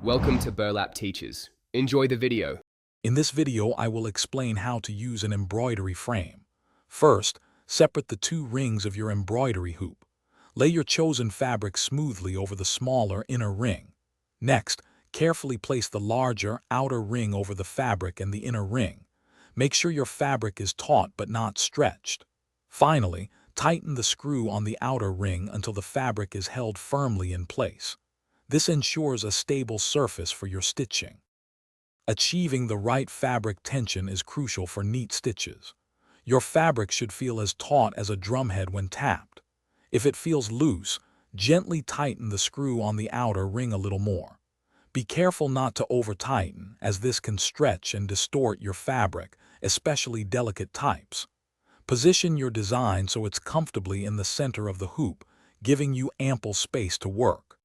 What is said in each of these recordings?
Welcome to Burlap Teachers. Enjoy the video. In this video, I will explain how to use an embroidery frame. First, separate the two rings of your embroidery hoop. Lay your chosen fabric smoothly over the smaller inner ring. Next, carefully place the larger outer ring over the fabric and the inner ring. Make sure your fabric is taut but not stretched. Finally, tighten the screw on the outer ring until the fabric is held firmly in place. This ensures a stable surface for your stitching. Achieving the right fabric tension is crucial for neat stitches. Your fabric should feel as taut as a drumhead when tapped. If it feels loose, gently tighten the screw on the outer ring a little more. Be careful not to over-tighten, as this can stretch and distort your fabric, especially delicate types. Position your design so it's comfortably in the center of the hoop, giving you ample space to work.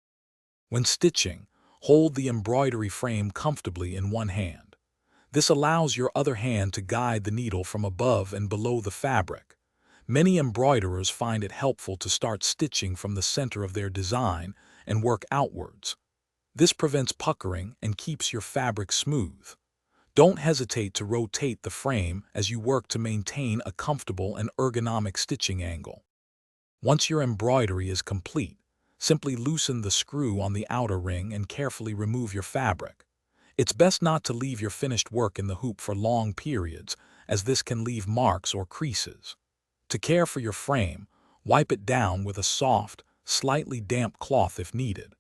When stitching, hold the embroidery frame comfortably in one hand. This allows your other hand to guide the needle from above and below the fabric. Many embroiderers find it helpful to start stitching from the center of their design and work outwards. This prevents puckering and keeps your fabric smooth. Don't hesitate to rotate the frame as you work to maintain a comfortable and ergonomic stitching angle. Once your embroidery is complete, simply loosen the screw on the outer ring and carefully remove your fabric. It's best not to leave your finished work in the hoop for long periods, as this can leave marks or creases. To care for your frame, wipe it down with a soft, slightly damp cloth if needed.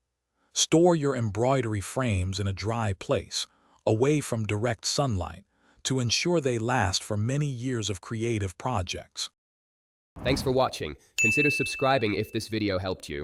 Store your embroidery frames in a dry place, away from direct sunlight, to ensure they last for many years of creative projects. Thanks for watching. Consider subscribing if this video helped you.